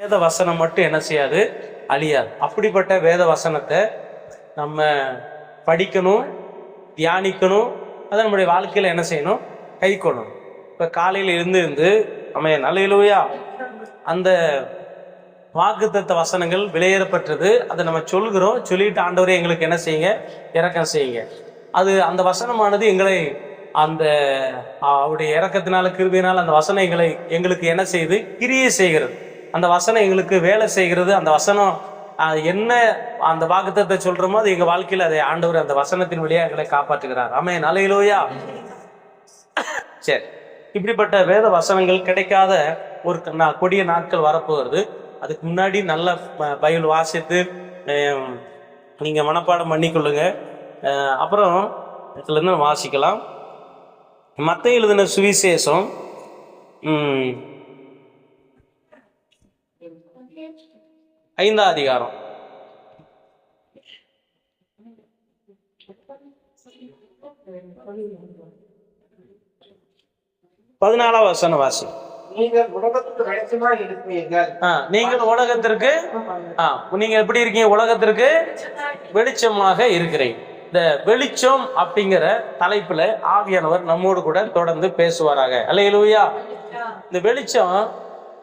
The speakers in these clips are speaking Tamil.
வேத வசனம் மட்டும் என்ன செய்யாது, அழியாது. அப்படிப்பட்ட வேத வசனத்தை நம்ம படிக்கணும், தியானிக்கணும், அதை நம்முடைய வாழ்க்கையில் என்ன செய்யணும், கை கொள்ளணும். இப்போ காலையில் இருந்து நம்ம நல்லையிலூயா அந்த வாக்குத்தத்த வசனங்கள் விலையேறப்பட்டது, அதை நம்ம சொல்கிறோம். சொல்லிட்டு ஆண்டவரே எங்களுக்கு என்ன செய்யுங்க, இரக்கம் செய்யுங்க. அது அந்த வசனமானது எங்களை அந்த அவருடைய இரக்கத்தினால கிருபையினால் அந்த வசனம் எங்களுக்கு என்ன செய்யுது, கிரியை செய்கிறது. அந்த வசனம் எங்களுக்கு வேலை செய்கிறது. அந்த வசனம் என்ன அந்த வாக்குத்தத்தை சொல்றோமோ அது எங்க வாழ்க்கையில் அதை ஆண்டவர் அந்த வசனத்தின் வழியா எங்களை காப்பாற்றுகிறார். ஆமென், அல்லேலூயா. சரி, இப்படிப்பட்ட வேத வசனங்கள் கிடைக்காத ஒரு கொடிய நாட்கள் வரப்போகிறது. அதுக்கு முன்னாடி நல்ல பைபிள் வாசித்து நீங்க மனப்பாடம் பண்ணிக்கொள்ளுங்க. அப்புறம் இதுல இருந்து வாசிக்கலாம். மத்தேயு எழுதின சுவிசேஷம் 5ஆம் அதிகாரம் 14ஆம் வசனம் வாசி. நீங்கள் உலகத்துக்கு வெளிச்சமாய் இருப்பீர்கள். நீங்கள் உலகத்திற்கு நீங்க எப்படி இருக்கீங்க, உலகத்திற்கு வெளிச்சமாக இருக்கிறீங்க. இந்த வெளிச்சம் அப்படிங்கிற தலைப்புல ஆவியானவர் நம்மோடு கூட தொடர்ந்து பேசுவாராக. அல்லேலூயா. இந்த வெளிச்சம்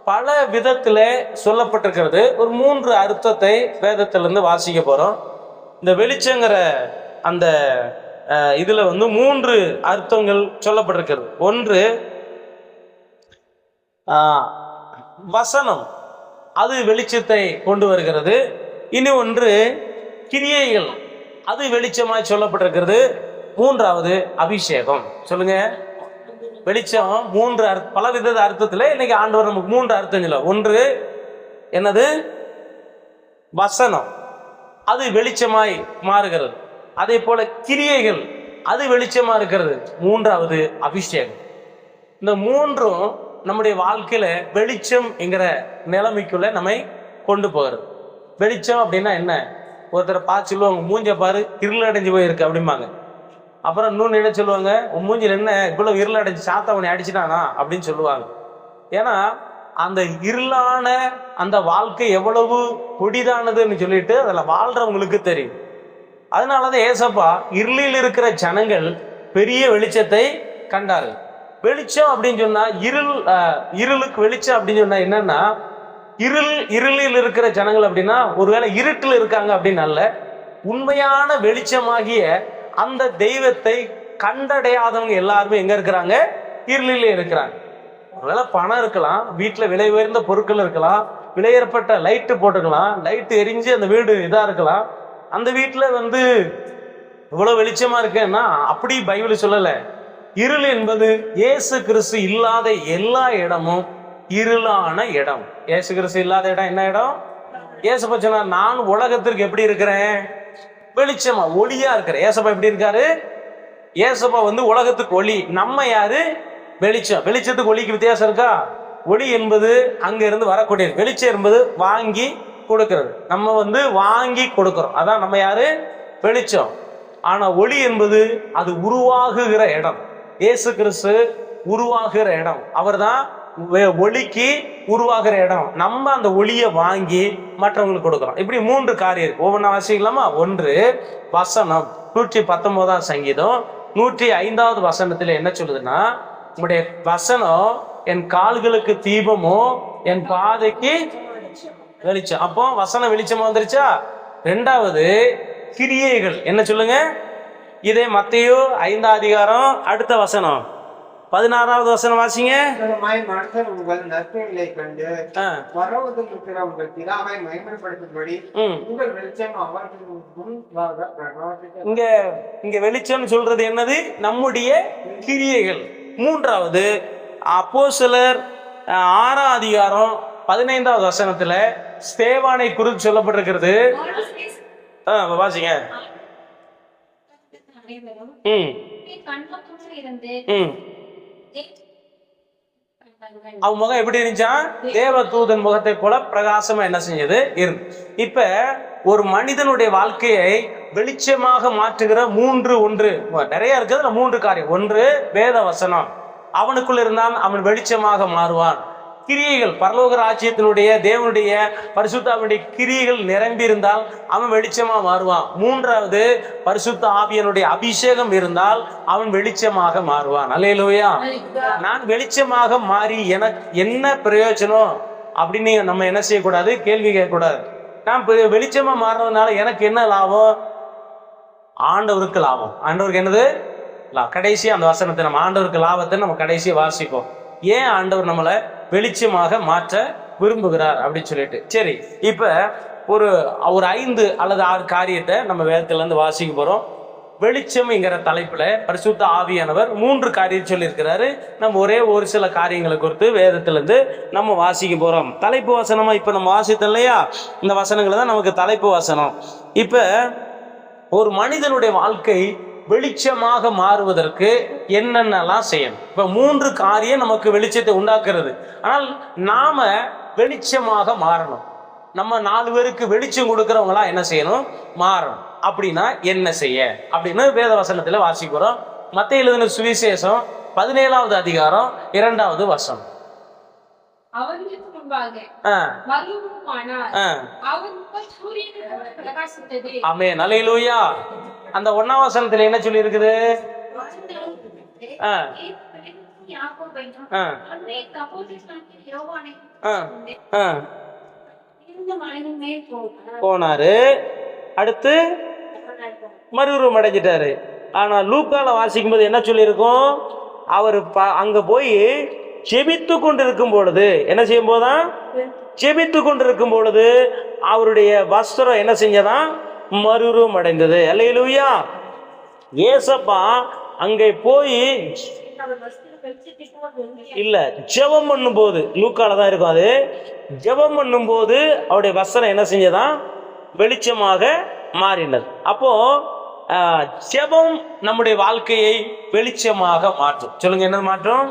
பல விதத்துல சொல்லப்பட்டிருக்கிறது. ஒரு 3 அர்த்தத்தை வேதத்திலிருந்து வாசிக்க போறோம். இந்த வெளிச்சங்கிற அந்த இதுல 3 அர்த்தங்கள் சொல்லப்பட்டிருக்கிறது. ஒன்று வசனம், அது வெளிச்சத்தை கொண்டு வருகிறது. இனி ஒன்று கிரியைகள், அது வெளிச்சமாய் சொல்லப்பட்டிருக்கிறது. 3வது அபிஷேகம். சொல்லுங்க, வெளிச்சம் 3 பலவித அர்த்தத்துல இன்னைக்கு ஆண்டவர் நமக்கு 3 அர்த்தம் சொல்ல. ஒன்று என்னது, வசனம், அது வெளிச்சமாய் மாறுகிறது. அதே போல கிரியைகள், அது வெளிச்சமா இருக்கிறது. 3வது அபிஷேகம். இந்த 3ம் நம்முடைய வாழ்க்கையில வெளிச்சம் என்கிற நிலைமைக்குள்ள நம்மை கொண்டு போகிறது. வெளிச்சம் அப்படின்னா என்ன, ஒருத்தரை பார்த்து சொல்லுவாங்க, மூஞ்ச பாரு இருள் அடைஞ்சு போயிருக்கு அப்படிம்பாங்க. அப்புறம் இன்னொன்று என்ன சொல்லுவாங்க, உன் மூஞ்சில் என்ன இவ்வளவு இருள் அடைஞ்சு, சாத்தவனை அடிச்சுட்டானா அப்படின்னு சொல்லுவாங்க. ஏன்னா அந்த இருளான அந்த வாழ்க்கை எவ்வளவு கொடிதானதுன்னு சொல்லிட்டு அதில் வாழ்றவங்களுக்கு தெரியும். அதனாலதான் ஏசப்பா இருளில் இருக்கிற ஜனங்கள் பெரிய வெளிச்சத்தை கண்டார்கள். வெளிச்சம் அப்படின்னு சொன்னா இருளுக்கு வெளிச்சம் அப்படின்னு சொன்னா என்னன்னா, இருளில் இருக்கிற ஜனங்கள் அப்படின்னா ஒருவேளை இருட்டில் இருக்காங்க அப்படின்னு அல்ல, உண்மையான வெளிச்சமாகிய அந்த தெய்வத்தை கண்டடையாதவங்க எல்லாருமே எங்க இருக்கிறாங்க, இருளிலே இருக்கிறாங்க. ஒருவேளை பணம் இருக்கலாம், வீட்டுல விலை உயர்ந்த பொருட்கள் இருக்கலாம், விலையேறப்பட்ட லைட்டு போட்டுக்கலாம், லைட்டு எரிஞ்சு அந்த வீடு இதா இருக்கலாம். அந்த வீட்டுல இவ்வளவு வெளிச்சமா இருக்கேன்னா அப்படி பைபிள் சொல்லல. இருள் என்பது இயேசு கிறிஸ்து இல்லாத எல்லா இடமும் இருளான இடம். இயேசு கிறிஸ்து இல்லாத இடம் என்ன இடம்? ஏசப்பா சொன்னார், நான் உலகத்திற்கு எப்படி இருக்கிறேன், வெளிச்சமா ஒளியா இருக்கிறேன். ஏசப்பா எப்படி இருக்காரு, ஏசப்பா உலகத்துக்கு ஒளி. நம்ம யாரு, வெளிச்சம். வெளிச்சத்துக்கு ஒளிக்கு வித்தியாசம் இருக்கா? ஒளி என்பது அங்க இருந்து வரக்கூடியது, வெளிச்சம் என்பது வாங்கி கொடுக்கிறது. நம்ம வாங்கி கொடுக்கிறோம், அதான் நம்ம யாரு, வெளிச்சம். ஆனா ஒளி என்பது அது உருவாகுகிற இடம். இயேசு கிறிஸ்து உருவாகிற இடம், அவர் தான் ஒளிக்கு உருவாகிற இடம். நம்ம அந்த ஒளியை வாங்கி மற்றவங்களுக்கு கொடுக்கிறோம். இப்படி 3 காரியம் இருக்கு. ஒவ்வொன்றா வாசிக்கலாமா? ஒன்று வசனம். 119ஆம் சங்கீதம் 105வது வசனத்துல என்ன சொல்லுதுன்னா, உங்களுடைய வசனம் என் கால்களுக்கு தீபமோ என் பாதைக்கு வெளிச்சம். அப்போ வசனம் வெளிச்சமா வந்துருச்சா? 2வது கிரியைகள் என்ன சொல்லுங்க? இதே மத்தேயு 5ஆம் அதிகாரம் அடுத்த வசனம் 16வது வசனம் வாசிங்க. மனுஷர் உங்கள் நற்செயலை கண்டு பரவத்தில் இருக்கிற உங்கள் பிதாவை மகிமைப்படுத்தும்படி உங்கள் வெளிச்சம் அவர்களுக்கு முன்பாக பிரகாசிக்க. இங்க வெளிச்சம் சொல்றது என்னது? நம்முடைய கிரியைகள். 3வது அப்போஸ்தலர் 6ஆம் அதிகாரம் 15வது வசனத்துல ஸ்தேவானை குறித்து சொல்லப்பட்டிருக்கிறது. வாசிங்க. அவன் முகம் எப்படி இருந்துச்சா? தேவ தூதன் முகத்தை போல பிரகாசமா என்ன செஞ்சது இருந்து. இப்ப ஒரு மனிதனுடைய வாழ்க்கையை வெளிச்சமாக மாற்றுகிற 3 நிறைய இருக்கிறது. 3 காரியம். ஒன்று வேத வசனம், அவனுக்குள் இருந்தால் அவன் வெளிச்சமாக மாறுவான். கிரியைகள், பரலோக ராஜ்யத்தினுடைய தேவனுடைய பரிசுத்தாவினுடைய கிரியைகள் நிரம்பி இருந்தால் அவன் வெளிச்சமா மாறுவான். மூன்றாவது, பரிசுத்த ஆவியனுடைய அபிஷேகம் இருந்தால் அவன் வெளிச்சமாக மாறுவான். அல்லேலூயா. நான் வெளிச்சமாக மாறி எனக்கு என்ன பிரயோஜனம் அப்படின்னு நம்ம என்ன செய்யக்கூடாது, கேள்வி கேட்கக்கூடாது. நான் வெளிச்சமா மாறினதுனால எனக்கு என்ன லாபம்? ஆண்டவருக்கு லாபம். ஆண்டவருக்கு என்னது? கடைசி அந்த வசனத்தை நம்ம ஆண்டவருக்கு லாபத்தை நம்ம கடைசியை வாசிப்போம். ஏன் ஆண்டவர் நம்மளை வெளிச்சமாக மாற்ற விரும்புகிறார் அப்படின்னு சொல்லிட்டு. சரி, இப்ப ஒரு 5 அல்லது 6 காரியத்தை நம்ம வேதத்துல இருந்து வாசிக்க போறோம். வெளிச்சம்ங்கிற தலைப்புல பரிசுத்த ஆவியானவர் 3 காரியம் சொல்லியிருக்கிறாரு. நம்ம ஒரு சில காரியங்களை குறித்து வேதத்துல இருந்து நம்ம வாசிக்க போறோம். தலைப்பு வசனமா இப்ப நம்ம வாசித்தோம் இல்லையா, இந்த வசனங்களை தான் நமக்கு தலைப்பு வசனம். இப்ப ஒரு மனிதனுடைய வாழ்க்கை வெளிச்சமாக மாறுவதற்கு என்னென்னலாம் செய்யணும்? இப்ப 3 காரியம் நமக்கு வெளிச்சத்தை உண்டாக்குறது. ஆனால் நாம வெளிச்சமாக மாறணும். நம்ம 4 பேருக்கு வெளிச்சம் கொடுக்கறவங்களா என்ன செய்யணும்? மாறணும். அப்படின்னா என்ன செய்ய அப்படின்னு வேத வசனத்துல வாசிக்கிறோம். மத்தேயு எழுதின சுவிசேஷம் 17வது அதிகாரம் 2வது வசனம். அவர்களுக்கு முன்பாக ஆமென், அல்லேலூயா. அந்த 1ஆம் வசனத்துல என்ன சொல்லி இருக்குது? போனாரு, அடுத்து மறுரூபம் அடைஞ்சிட்டாரு. ஆனா லூக்கால வாசிக்கும் போது என்ன சொல்லி இருக்கும்? அவர் அங்க போய் ஜெபித்து கொண்டிருக்கும் பொழுது, என்ன செய்யும் போதான்? ஜெபித்து கொண்டிருக்கும் பொழுது அவருடைய வஸ்திரம் என்ன செஞ்சதான்? மறுரூபம் அடைந்தது. அல்லேலூயா. ஏசப்பா அங்கே போய் இல்ல, ஜெபம் பண்ணும் போது, லூக்கால தான் இருக்கும் அது, ஜெபம் பண்ணும் போது அவருடைய வஸ்திரம் என்ன செஞ்சதான்? வெளிச்சமாக மாறினது. அப்போ ஜெபம் நம்முடைய வாழ்க்கையை வெளிச்சமாக மாற்றும். சொல்லுங்க, என்ன மாற்றும்?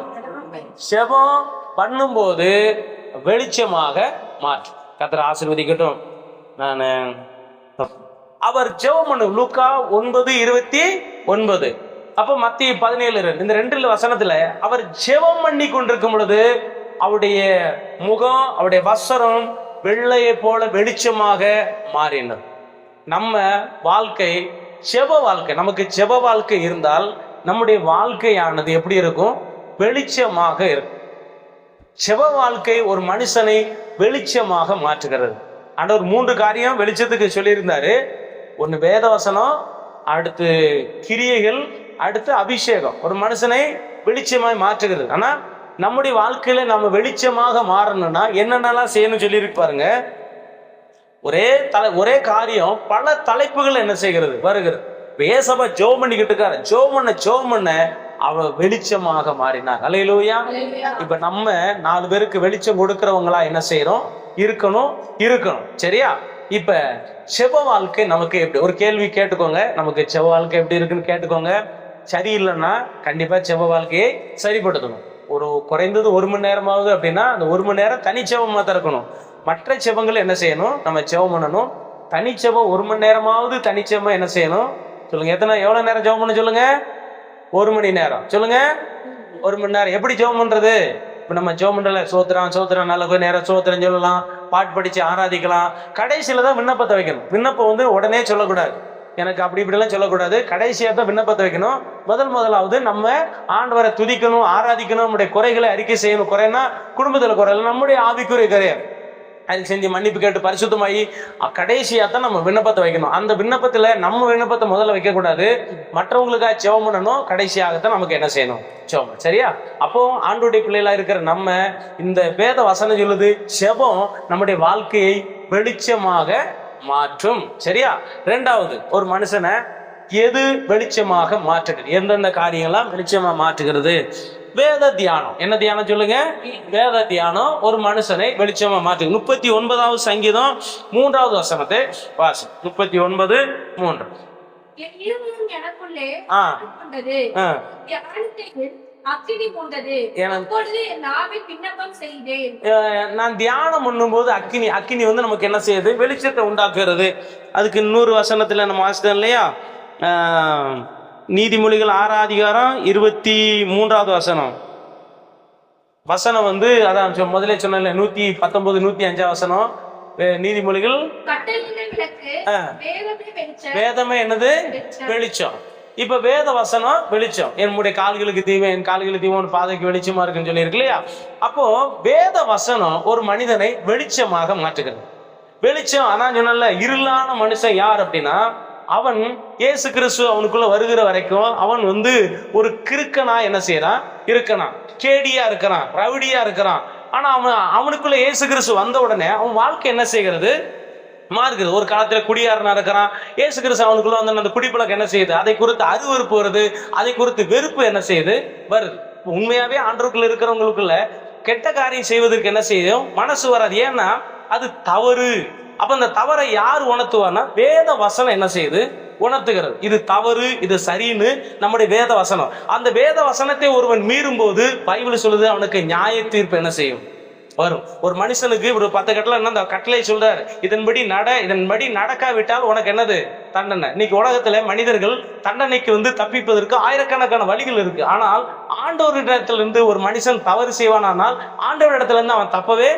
ஜெபம் பண்ணும்போது வெளிச்சமாக மாற்றும். கர்த்தர் ஆசீர்வதிக்கட்டும். நான் அவர் ஜெபம் பண்ணு லூக்கா 9:29. அப்ப மத்திய 17 இந்த 2 வசனத்துல அவர் ஜெபம் பண்ணி கொண்டிருக்கும் பொழுது அவருடைய முகம், அவருடைய வஸ்திரம் வெள்ளையை போல வெளிச்சமாக மாறினது. நம்ம வாழ்க்கை ஜெப வாழ்க்கை, நமக்கு ஜெப வாழ்க்கை இருந்தால் நம்முடைய வாழ்க்கையானது எப்படி இருக்கும்? வெளிச்சமாக இருக்கும். ஜெப வாழ்க்கை ஒரு மனுஷனை வெளிச்சமாக மாற்றுகிறது. ஆண்டவர் 3 காரியம் வெளிச்சத்துக்கு சொல்லியிருந்தாரு. ஒன்று வேதவசனம், அடுத்து கிரியைகள், அடுத்து அபிஷேகம். ஒரு மனுஷனை வெளிச்சமாய் மாற்றுகிறது. ஆனா நம்முடைய வாழ்க்கையில நம்ம வெளிச்சமாக மாறணும்னா என்னென்னலாம் செய்யணும்னு சொல்லியிருக்கு பாருங்க. ஒரே காரியம் பல தலைப்புகள் என்ன செய்கிறது? வருகிறது. ஏசப்பா ஜெபம் பண்ணிக்கிட்டு இருக்காரு. ஜெபம் பண்ண அவ வெளிச்சமாக மாறினார். அல்லேலூயா. இப்ப நம்ம 4 பேருக்கு வெளிச்சம் கொடுக்கறவங்களா என்ன செய்யறோம்? இருக்கணும். சரியா? இப்ப செப வாழ்க்கை நமக்கு எப்படி? ஒரு கேள்வி கேட்டுக்கோங்க. நமக்கு செப வாழ்க்கை எப்படி இருக்குன்னு கேட்டுக்கோங்க. சரியில்லைன்னா கண்டிப்பா செப வாழ்க்கையை சரிப்படுத்தணும். குறைந்தது 1 மணி நேரமாவது அப்படின்னா அந்த 1 மணி நேரம் தனிச்செபமா தான் இருக்கணும். மற்ற செபங்கள் என்ன செய்யணும்? நம்ம செபம் பண்ணணும். தனிச்செபம் 1 மணி நேரமாவது தனிச்செபமா என்ன செய்யணும்? சொல்லுங்க, எவ்வளவு நேரம் ஜெபம் பண்ண சொல்லுங்க? 1 மணி நேரம். சொல்லுங்க, 1 மணி நேரம். எப்படி ஜெபம் பண்றது? இப்ப நம்ம ஜெபம் பண்றல சோத்திரம் நல்ல நேரம் சோத்திரம் சொல்லலாம், பாட்டு படிச்சு ஆராதிக்கலாம். கடைசியில தான் விண்ணப்பத்தை வைக்கணும். விண்ணப்பம் உடனே சொல்லக்கூடாது, எனக்கு அப்படி இப்படிலாம் சொல்லக்கூடாது. கடைசியா தான் விண்ணப்பத்தை வைக்கணும். முதலாவது நம்ம ஆண்டவரை துதிக்கணும், ஆராதிக்கணும், நம்முடைய குறைகளை அறிக்கை செய்யணும். குறைனா குடும்பத்துல குறை இல்லை, நம்முடைய ஆவிக்குரிய குறைய அதுக்கு செஞ்சு மன்னிப்பு கேட்டு பரிசுத்தமாகி கடைசியா தான் நம்ம விண்ணப்பத்தை வைக்கணும். அந்த விண்ணப்பத்துல நம்ம விண்ணப்பத்தை முதல்ல வைக்க கூடாது, மற்றவங்களுக்காக ஜெபம் பண்ணணும். கடைசியாகத்தான் நமக்கு என்ன செய்யணும்? ஜெபம். சரியா? அப்போ ஆண்டவருடைய பிள்ளைகளா இருக்கிற நம்ம இந்த வேத வசனம் சொல்லுது, ஜெபம் நம்முடைய வாழ்க்கையை வெளிச்சமாக மாற்றும். சரியா? 2வது, ஒரு மனுஷனை எது வெளிச்சமாக மாற்றுகிறது? எந்தெந்த காரியங்கள்லாம் வெளிச்சமா மாற்றுகிறது? வேத தியானம். என்ன தியானம் சொல்லுங்க? வேத தியானம் ஒரு மனுஷனை வெளிச்சமா மாற்று. 39வது சங்கீதம் 3வது வசனத்தை வாசி. 39:3. நான் தியானம் பண்ணும் போது அக்கினி நமக்கு என்ன செய்யுது? வெளிச்சத்தை உண்டாக்குறது. அதுக்கு 100 வசனத்துல நம்ம வாசித்தோம் இல்லையா? நீதிமொழிகள் 6 அதிகாரம் 23வது வசனம். வசனம் வந்து அதான் முதலே சொன்ன 119 105 வசனம் நீதிமொழிகள் வேதமே என்னது வெளிச்சம். இப்ப வேத வசனம் வெளிச்சம். என்னுடைய கால்களுக்கு தீமை, என் கால்களுக்கு தீமை, பாதைக்கு வெளிச்சமா இருக்குன்னு சொல்லி இருக்கு இல்லையா? அப்போ வேத வசனம் ஒரு மனிதனை வெளிச்சமாக மாற்றுகிறது. வெளிச்சம் அதான் சொன்னல, இருளான மனுஷன் யார் அப்படின்னா அவன் இயேசு கிறிஸ்து அவனுக்குள்ள வருகிற வரைக்கும் அவன் வந்து ஒரு கிறுக்கனா என்ன செய்யறான் இருக்கிறான், கேடியா இருக்கிறான், ரவுடியா இருக்கிறான். ஆனா அவனுக்குள்ள இயேசு கிறிஸ்து வந்த உடனே அவன் வாழ்க்கை என்ன செய்கிறது மாறுகிறது. ஒரு காலத்துல குடியாரனா இருக்கிறான், இயேசு கிறிஸ்து அவனுக்குள்ள வந்து அந்த குடிப்பழக்கம் என்ன செய்யுது, அதை குறித்து அருவருப்பு வருது, அதை குறித்து வெறுப்பு என்ன செய்யுது வருது. உண்மையாவே ஆண்டவருக்குள்ள இருக்கிறவங்களுக்குள்ள கெட்ட காரியம் செய்வதற்கு என்ன செய்யும் மனசு வராது. ஏன்னா அது தவறு. அப்ப அந்த தவறை யார் உணர்த்துவான்னா வேத வசனம் என்ன செய்யுது உணர்த்துகிறது. இது தவறு, இது சரின்னு நம்முடைய வேத வசனம். அந்த வேத வசனத்தை ஒருவன் மீறும் போது பைபிள் சொல்லுது அவனுக்கு நியாய தீர்ப்பு என்ன செய்யும் வரும். ஒரு மனுஷனுக்கு ஒரு 10 கட்டளை என்ன அந்த கட்டளை சொல்றாரு, இதன்படி நடக்காவிட்டால் உனக்கு என்னது தண்டனை. இன்னைக்கு உலகத்துல மனிதர்கள் தண்டனைக்கு வந்து தப்பிப்பதற்கு ஆயிரக்கணக்கான வழிகள் இருக்கு. ஆனால் ஆண்டவரிடத்துல இருந்து ஒரு மனுஷன் தவறு செய்வானால் ஆண்டவரிடத்துல இருந்து அவன் தப்பவே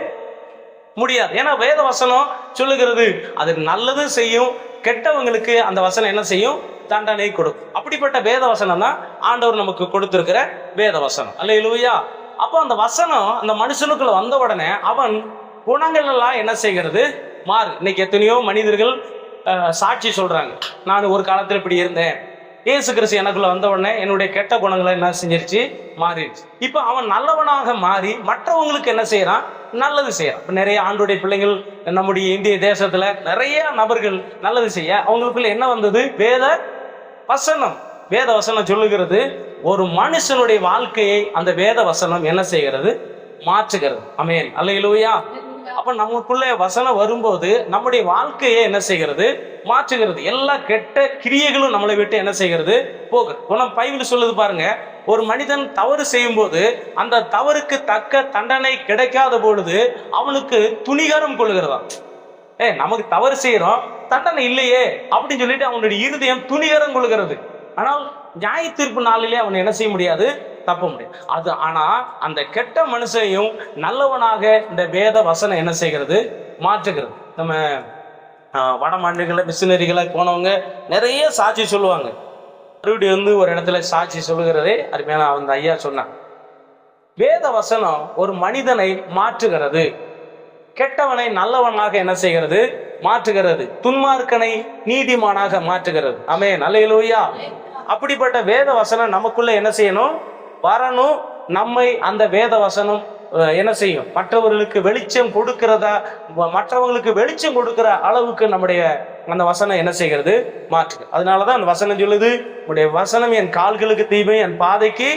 முடியாது. ஏன்னா வேத வசனம் சொல்லுகிறது அது நல்லது செய்யும், கெட்டவங்களுக்கு அந்த வசனம் என்ன செய்யும் தண்டனை கொடுக்கும். அப்படிப்பட்ட வேத வசனம் தான் ஆண்டவர் நமக்கு கொடுத்திருக்கிற வேத வசனம். அல்லேலூயா. அப்போ அந்த வசனம் அந்த மனுஷனுக்குள்ள வந்த உடனே அவன் குணங்கள் எல்லாம் என்ன செய்கிறது மாறு. இன்னைக்கு எத்தனையோ மனிதர்கள் சாட்சி சொல்றாங்க, நான் ஒரு காலத்துல இப்படி இருந்தேன், இயேசு கிறிஸ்து எனக்குள்ள வந்த உடனே என்னுடைய கெட்ட குணங்களை என்ன செஞ்சிருச்சு மாறிடுச்சு. இப்ப அவன் நல்லவனாக மாறி மற்றவங்களுக்கு என்ன செய்யறான் நல்லது செய்யறான். இப்ப நிறைய ஆண்டுடைய பிள்ளைகள் நம்முடைய இந்திய தேசத்துல நிறைய நபர்கள் நல்லது செய்ய அவங்களுக்குள்ள என்ன வந்தது வேத வசனம். வேத வசனம் சொல்லுகிறது ஒரு மனுஷனுடைய வாழ்க்கையை அந்த வேத வசனம் என்ன செய்கிறது மாற்றுகிறது. ஆமென், அல்லேலூயா. அப்ப நமக்குள்ள வசனம் வரும்போது நம்முடைய வாழ்க்கையை என்ன செய்கிறது மாற்றுகிறது. எல்லா கெட்ட கிரியைகளும் நம்மளை விட்டு என்ன செய்கிறது போகுது. பைபிள் சொல்லுது பாருங்க, ஒரு மனிதன் தவறு செய்யும் போது அந்த தவறுக்கு தக்க தண்டனை கிடைக்காத பொழுது அவனுக்கு துணிகரம் கொள்கிறதாம். நமக்கு தவறு செய்யறோம், தண்டனை இல்லையே அப்படின்னு சொல்லிட்டு அவனுடைய இருதயம் துணிகரம் கொள்கிறது. ஆனால் நியாய தீர்ப்பு நாளிலே அவன் என்ன செய்ய முடியாது தப்ப முடியாது. அது ஆனா அந்த கெட்ட மனுஷனையும் நல்லவனாக இந்த வேத வசனம் என்ன செய்கிறது மாற்றுகிறது. நம்ம வட மாநிலங்கள மிஷினரிகளை போனவங்க நிறைய சாட்சி சொல்லுவாங்க. மறுபடியும் வந்து ஒரு இடத்துல சாட்சி சொல்லுகிறதே அருமையான அந்த ஐயா சொன்னான், வேத வசனம் ஒரு மனிதனை மாற்றுகிறது, கெட்டவனை நல்லவனாக என்ன செய்கிறது மாற்றுகிறது, துன்மார்க்கனை நீதிமானாக மாற்றுகிறது. ஆமென், அல்லேலூயா. அப்படிப்பட்ட வேத வசனம் நமக்குள்ள என்ன செய்யணும் வரணும். நம்மை அந்த வேத வசனம் என்ன செய்யும் மற்றவர்களுக்கு வெளிச்சம் கொடுக்கிறதா, மற்றவங்களுக்கு வெளிச்சம் கொடுக்கிற அளவுக்கு நம்முடைய அந்த வசனம் என்ன செய்கிறது மாற்று. அதனாலதான் அந்த வசனம் சொல்லுது, உடைய வசனம் என் கால்களுக்கு தீமை, என் பாதைக்கு.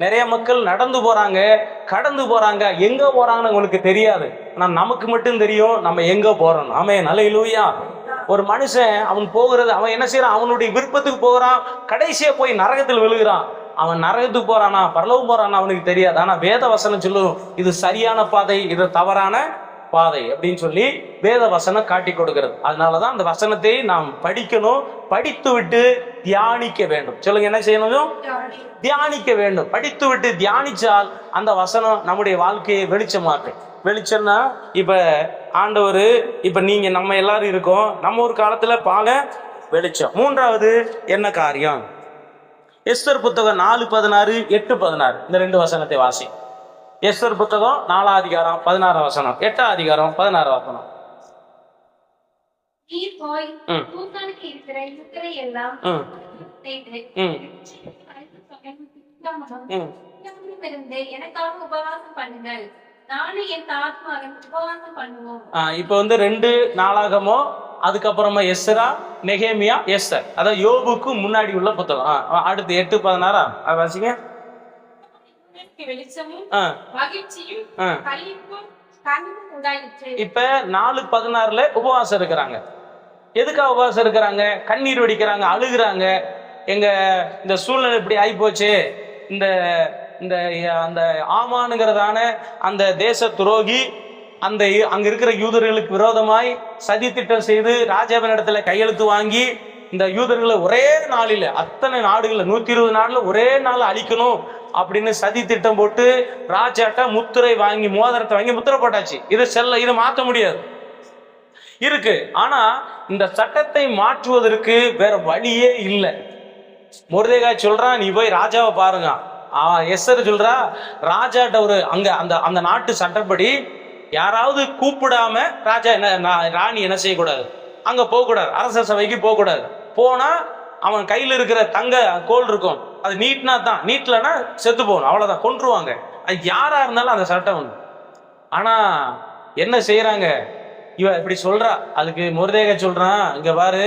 நிறைய மக்கள் நடந்து போறாங்க, கடந்து போறாங்க, எங்க போறாங்கன்னு உங்களுக்கு தெரியாது. ஆனா நமக்கு மட்டும் தெரியும் நம்ம எங்க போறோம். ஆமென், அல்லேலூயா. ஒரு மனுஷன் அவன் போகிறது, அவன் என்ன செய்யறான், அவனுடைய விருப்பத்துக்கு போகிறான், கடைசியா போய் நரகத்தில் விழுகிறான். அவன் நரகத்துக்கு போறானா பரலோகம் போறானா அவனுக்கு தெரியாது. ஆனா வேத வசனம் சொல்லும் இது சரியான பாதை, இது தவறான பாதை அப்படின்னு சொல்லி வேத வசனம் காட்டி கொடுக்கிறது. அதனாலதான் அந்த வசனத்தை நாம் படிக்கணும், படித்து விட்டு தியானிக்க வேண்டும். சொல்லுங்க, என்ன செய்யணும் தியானிக்க வேண்டும். படித்து விட்டு தியானிச்சால் அந்த வசனம் நம்முடைய வாழ்க்கையை வெளிச்சமாக்கும். வெளிச்சம்னா இப்ப ஆண்டவர், இப்ப நீங்க நம்ம எல்லாரும் இருக்கோம், நம்ம ஒரு காலத்துல பால வெளிச்சம். மூன்றாவது என்ன காரியம், எஸ்தர் புத்தகம் 4:16 8:16 இந்த 2 வசனத்தை வாசி. எஸ்தர் புத்தகம் 4 அதிகாரம் 16 வசனம், 8 அதிகாரம் 16 வசனம். எனக்காக உபவாசம் பண்ணுங்கள், இப்ப வந்து 2 நாளாகமோ அதுக்கப்புறமா எஸ்ரா நெகேமியா எஸ்தர், அதாவது யோபுக்கு முன்னாடி உள்ள புத்தகம். அடுத்து 8:16 வாசிங்க. இப்ப 4:16 உபவாசம் இருக்கிறாங்க. எதுக்காக உபவாசம் இருக்கிறாங்க? கண்ணீர் வடிக்கிறாங்க, அழுகுறாங்க. எங்க இந்த சூழ்நிலை இப்படி ஆகி போச்சு, இந்த இந்த அந்த ஆமானுங்கிறதான அந்த தேச துரோகி அந்த அங்க இருக்கிற யூதர்களுக்கு விரோதமாய் சதி திட்டம் செய்து ராஜாவின் இடத்துல கையெழுத்து வாங்கி இந்த யூதர்களை ஒரே நாளில் அத்தனை நாடுகள் 120 நாடுல ஒரே நாள் அழிக்கணும், அப்படின்னு சதி திட்டம் போட்டு ராஜாட்ட முத்திரை வாங்கி மோதிரத்தை வாங்கி முத்திரை போட்டாச்சு. இது மாற்ற முடியாது இருக்கு. ஆனா இந்த சட்டத்தை மாற்றுவதற்கு வேற வழியே இல்லை. மொர்தெகாய் சொல்றான், நீ போய் ராஜாவை பாருங்க. எஸ்தர் சொல்றா, ராஜாட்ட ஒரு அந்த நாட்டு சட்டப்படி யாராவது கூப்பிடாம ராஜா ராணி என்ன செய்யக்கூடாது, அங்க போக கூடாது, அரச சபைக்கு போக கூடாது. போனா அவன் கையில் இருக்கிற தங்க கோல் இருக்கும், அது நீட்னா தான், நீட்லன்னா செத்து போகணும், அவ்வளவுதான், கொன்றுவாங்க. அது யாரா இருந்தாலும் அந்த சட்டம் உண்டு. ஆனா என்ன செய்யறாங்க, இவ இப்படி சொல்றா. அதுக்கு மொர்தெகாய் சொல்றான், இங்க பாரு,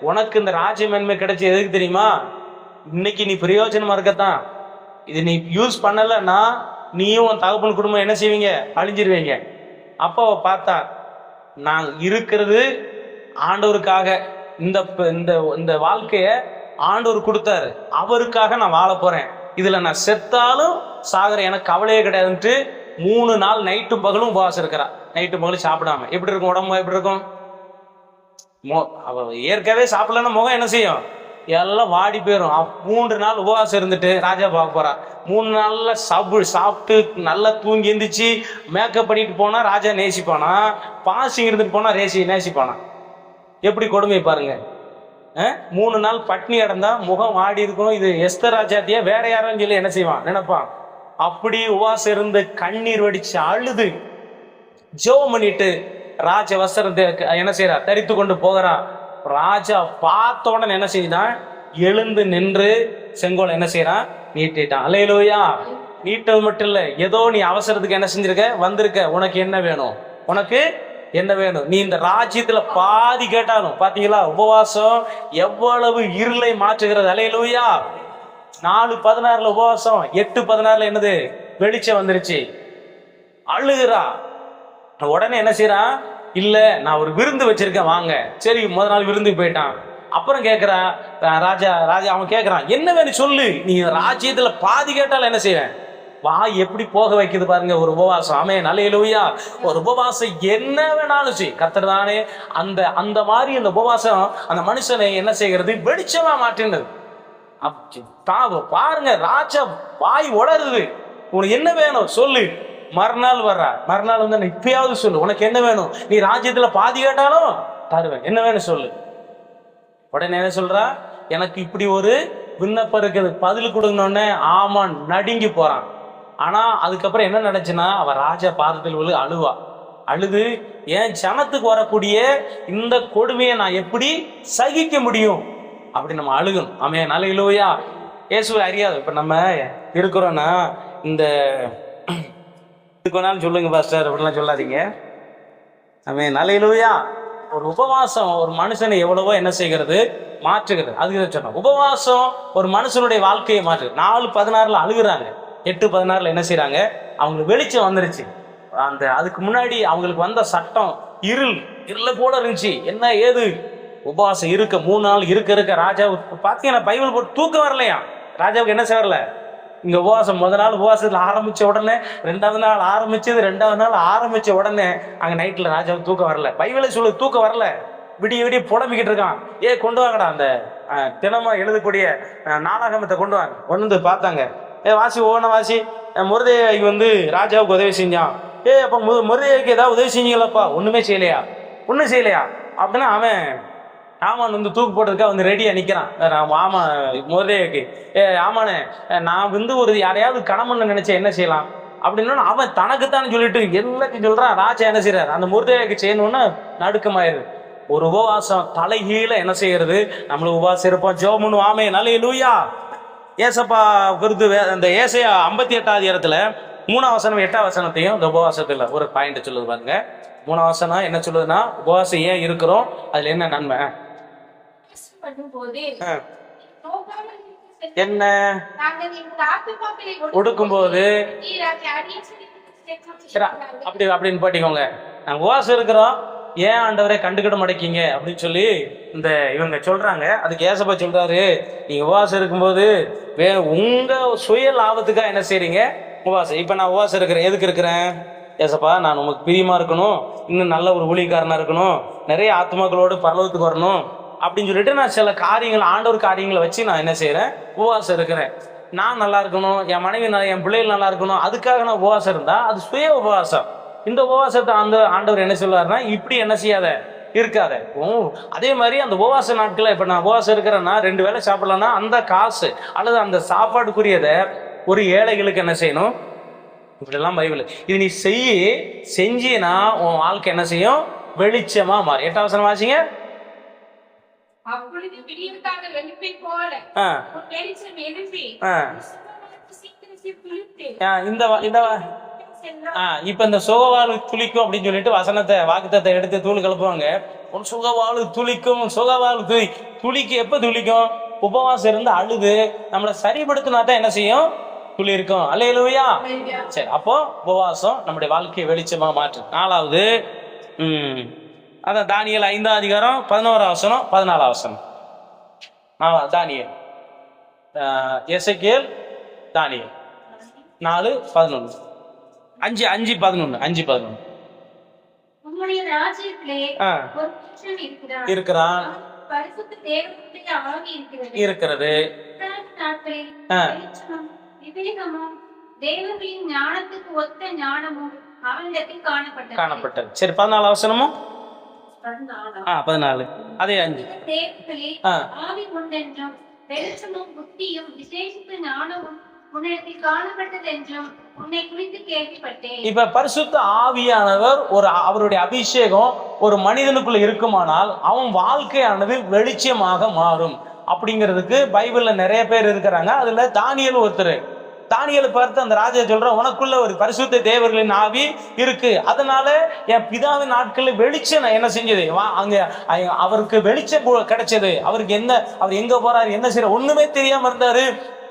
உனக்கு இந்த ராஜ்ய மேன்மை கிடைச்சி எதுக்கு தெரியுமா? இன்னைக்கு நீ பிரயோஜனமா இருக்கத்தான். இது நீ யூஸ் பண்ணலன்னா நீயும் உன் தகப்பன் குடும்பம் என்ன செய்வீங்க, அழிஞ்சிருவீங்க. அப்போ பார்த்தா நான் இருக்கிறது ஆண்டவருக்காக, இந்த இந்த வாழ்க்கைய ஆண்டவர் கொடுத்தாரு, அவருக்காக நான் வாழ போறேன். இதுல நான் செத்தாலும் சாகர எனக்கு கவலையே கிடையாதுன்ட்டு 3 நாள் நைட்டும் பகலும் உபவாசம் இருக்கிறா. நைட்டும் பகலும் சாப்பிடாம. எப்படி இருக்கும் உடம்பு, எப்படி இருக்கும்? ஏற்கனவே சாப்பிடலன்னா முகம் என்ன செய்யும், எல்லாம் வாடி போயிடும். 3 நாள் உபவாசம் இருந்துட்டு ராஜா பார்க்க போறா. 3 நாள்ல சாப்பிட்டு நல்லா தூங்கி எந்திரிச்சு மேக்கப் பண்ணிட்டு போனா ராஜா நேசிப்பானா? பாசிங் இருந்துட்டு போனா நேசிப்பானா? எப்படி கொடுமை பாருங்க. 3 நாள் பட்னி அடைந்தா முகம் வாடி இருக்கும். இது எஸ்தர் ராஜாத்தியா வேற யாரும் சொல்லி என்ன செய்வான், நினைப்பான். அப்படி உபவாசம் இருந்து கண்ணீர் வடிச்சு அழுது ஜெபம் பண்ணிட்டு ராஜ வஸ்திரத்தை என்ன செய்யறா, தரித்து கொண்டு போகிறா. ராஜா பார்த்த உடனே என்ன செய்தான், எழுந்து நின்று செங்கோல் என்ன செய்யறான், நீட்டிட்டான். அல்லேலூயா. நீட்டது மட்டும் இல்ல, ஏதோ நீ அவசரத்துக்கு என்ன செஞ்சிருக்க, வந்திருக்க, உனக்கு என்ன வேணும், உனக்கு என்ன வேணும், நீ இந்த ராஜ்யத்துல பாதி கேட்டாலும். பாத்தீங்களா உபவாசம் எவ்வளவு இருளை மாற்றுகிறது. அல்லேலூயா. 4:16 உபவாசம், 8:16 என்னது, வெளிச்சம் வந்துருச்சு. அழுகிறா. உடனே என்ன செய்யறான், இல்ல நான் ஒரு விருந்து வச்சிருக்கேன் வாங்க. சரி, முதல் நாள் விருந்துக்கு போயிட்டான். அப்புறம் கேட்கிறா ராஜா அவன் கேட்கறான், என்ன வேணும் சொல்லு, நீ ராஜ்யத்துல பாதி கேட்டாலும் என்ன செய்வேன். வாய் எப்படி போக வைக்குது பாருங்க ஒரு உபவாசம். ஆமென், அல்லேலூயா. ஒரு உபவாசம் என்ன வேணாலும் செய், கர்த்தர் தானே. அந்த மாதிரி அந்த உபவாசம் அந்த மனுஷனை என்ன செய்கிறது, வெளிச்சமா மாற்றினது. பாருங்க, ராஜா வாய் உளருது, உனக்கு என்ன வேணும் சொல்லு. மறுநாள் வர்றா. மறுநாள் வந்து இப்பயாவது சொல்லு, உனக்கு என்ன வேணும், நீ ராஜ்யத்துல பாதி கேட்டாலும் தருவேன், என்ன வேணும் சொல்லு. உடனே என்ன சொல்றா, எனக்கு இப்படி ஒரு விண்ணப்பம் இருக்குது, பதில் கொடுக்கணும்னு ஆமான் நடுங்கி போறான். ஆனா அதுக்கப்புறம் என்ன நடந்துச்சுன்னா, அவ ராஜா பாதத்தில் விழு அழுவா. அழுது, என் ஜனத்துக்கு வரக்கூடிய இந்த கொடுமையை நான் எப்படி சகிக்க முடியும் அப்படி நம்ம அழுகணும். ஆமென், அல்லேலூயா. இயேசுவை அறியாது இப்ப நம்ம இருக்கிறோம்னா, இந்த இதுக்கு சொல்லுங்க பாஸ்டர் அப்படிலாம் சொல்லாதீங்க. ஆமென், அல்லேலூயா. ஒரு உபவாசம் ஒரு மனுஷனை எவ்வளவோ என்ன செய்கிறது, மாற்றுகிறது. அதுக்கு சொன்னோம், உபவாசம் ஒரு மனுஷனுடைய வாழ்க்கையை மாற்று. 4:16 அழுகுறாங்க, 8:16 என்ன செய்யறாங்க, அவங்களுக்கு வெளிச்சம் வந்துருச்சு. அதுக்கு முன்னாடி அவங்களுக்கு வந்த சட்டம் இருள போல இருந்துச்சு. என்ன ஏது உபவாசம் இருக்க 3 நாள் இருக்க ராஜாவுக்கு பாத்தீங்கன்னா பைபிள் போட்டு தூக்கம் வரலையா. ராஜாவுக்கு என்ன செய்யல, இங்க உபவாசம் முதல் நாள் உபவாசத்துல ஆரம்பிச்ச உடனே 2வது நாள் ஆரம்பிச்சது, 2வது நாள் ஆரம்பிச்ச உடனே அங்க நைட்ல ராஜாவுக்கு தூக்கம் வரல. பைபிளை சொல்லு தூக்கம் வரல, விடிய புலம்பிக்கிட்டு இருக்கான். கொண்டு வாங்கடா அந்த தினமா எழுதக்கூடிய நாளாகமத்தை கொண்டு வாங்க. வந்து பார்த்தாங்க, வாசி ஒவ்வொன்றும் வாசி. மொர்தெகாய் வந்து ராஜாவுக்கு உதவி செஞ்சான். அப்ப மொர்தெகாய்க்கு ஏதாவது உதவி செஞ்சீங்களாப்பா? ஒண்ணுமே செய்யலையா? ஒன்றும் செய்யலையா அப்படின்னா அவன் ஆமான் வந்து தூக்கு போட்டதுக்கா வந்து ரெடியா நிக்கிறான். ஆமா மொர்தெகாய்க்கு, ஆமானே நான் வந்து ஒரு யாரையாவது கணவன் நினைச்சேன் என்ன செய்யலாம் அப்படின்னு அவன் தனக்குத்தானே சொல்லிட்டு எல்லாத்தையும் சொல்றான். ராஜா என்ன செய்யறாரு, அந்த மொர்தெகாய்க்கு செய்யணும்னு நடுக்கமாயிருது. ஒரு உபவாசம் தலைகீழ என்ன செய்யறது, நம்மளும் உபவாசம் இருப்போம், ஜெபம் பண்ணுவோம். ஆமென், அல்லேலூயா. ஏசப்பா கருத்து அந்த ஏசாயா 58வது இடத்துல 3ஆம் வசனம் 8ஆம் வசனத்தையும் இந்த உபவாசத்துல ஒரு பாயிண்ட் சொல்லுது பாருங்க. 3ஆம் வசனம் என்ன சொல்லுதுன்னா, உபவாசம் ஏன் இருக்கிறோம், அதுல என்ன நன்மை, என்ன ஒடுக்கும்போது அப்படின்னு பாட்டிக்கோங்க. நாங்க உபவாசம் இருக்கிறோம், ஏன் ஆண்டவரை கண்டுக்கிட மாட்டேங்க அப்படின்னு சொல்லி இந்த இவங்க சொல்றாங்க. அதுக்கு ஏசப்பா சொல்றாரு, நீங்க உபவாசம் இருக்கும்போது வேற உங்க சுய லாபத்துக்காக என்ன செய்றீங்க, உபவாசம். இப்ப நான் உபவாசம் இருக்கிறேன், எதுக்கு இருக்கிறேன், ஏசப்பா நான் உங்களுக்கு பிரியமா இருக்கணும், இன்னும் நல்ல ஒரு ஊழியக்காரனா இருக்கணும், நிறைய ஆத்மாக்களோடு பரலோகத்துக்கு வரணும் அப்படின்னு சொல்லிட்டு நான் சில காரியங்கள் ஆண்டவர் காரியங்களை வச்சு நான் என்ன செய்யறேன், உபவாசம் இருக்கிறேன். நான் நல்லா இருக்கணும், என் மனைவி என் பிள்ளைகள் நல்லா இருக்கணும், அதுக்காக நான் உபவாசம் இருந்தா அது சுய உபவாசம். இந்த உபவாசத்தை அந்த ஆண்டவர் என்ன சொல்லுவாருன்னா, இப்படி என்ன செய்யாத இருக்காத. அதே மாதிரி அந்த உபவாச நாட்களை இப்ப நான் உபவாசம் இருக்கிறேன்னா 2 வேளை சாப்பிடலன்னா அந்த காசு அல்லது அந்த சாப்பாடுக்குரியதை ஒரு ஏழைகளுக்கு என்ன செய்யணும். இப்படிலாம் பைபிள். இது நீ செஞ்சினா உன் வாழ்க்கை என்ன செய்யும், வெளிச்சமா மாறும். 8ஆம் வசனம் வாசிங்க. அப்பொழுது விடியற்கால வெளிச்சை போல வெளிச்சம் எழுப்பி இப்ப இந்த சுகவாழு துளிக்கும் அப்படின்னு சொல்லிட்டு வசனத்தை வாக்குத்தத்தை எடுத்து தூள் கலப்புவாங்க. சுகவாழு துளிக்கும், சுகவாழு துளிக்கு எப்ப துளிக்கும், உபவாசம் இருந்து அழுது நம்மளை சரிப்படுத்தினா தான் என்ன செய்யும், துளி இருக்கும். அல்லேலூயா. சரி, அப்போ உபவாசம் நம்முடைய வாழ்க்கையை வெளிச்சமா மாற்று. 4வது அதான் தானியேல் 5ஆம் அதிகாரம் 11ஆம் வசனம் 14ஆம் வசனம். தானியேல், எசேக்கியேல், தானியேல் 4:11, 5:11. உம்முடைய ராஜ்யத்திலே ஒரு புருஷன் இருக்கிறான், பரிசுத்த தேவனுடைய ஆவி இருக்கிறது. நாட்களில் வெளிச்சமும் விவேகமும் தேவர்களின் ஞானத்துக்கு ஒத்த ஞானமும் அவனிடத்தில் காணப்பட்டது. சரி, 14ஆம் வசனமும் 14, அதே 5. தேவர்களில் ஆவி உண்டென்றும் வெளிச்சமும் புத்தியும் விசேஷித்த ஞானமும் உன்னிடத்தில் காணப்பட்டது என்றும் உன்னை குறித்து கேள்விப்பட்டேன். இப்ப பரிசுத்த ஆவியானவர் அவருடைய அபிஷேகம் ஒரு மனிதனுக்குள்ள இருக்குமானால் அவன் வாழ்க்கையானது வெளிச்சமாக மாறும் அப்படிங்கிறதுக்கு பைபிள்ல நிறைய பேர் இருக்கிறாங்க. அதுல தானியேல் ஒருத்தர். தானியேலை பார்த்து அந்த ராஜா சொல்ற, உனக்குள்ள ஒரு பரிசுத்த தேவர்களின் ஆவி இருக்கு, அதனால என் பிதாவின் நாட்களில் வெளிச்சம் என்ன செஞ்சது, அங்க அவருக்கு வெளிச்சம் கிடைச்சது. அவருக்கு அவர் எங்க போறாரு, என்ன செய்யற ஒண்ணுமே தெரியாம இருந்தாரு.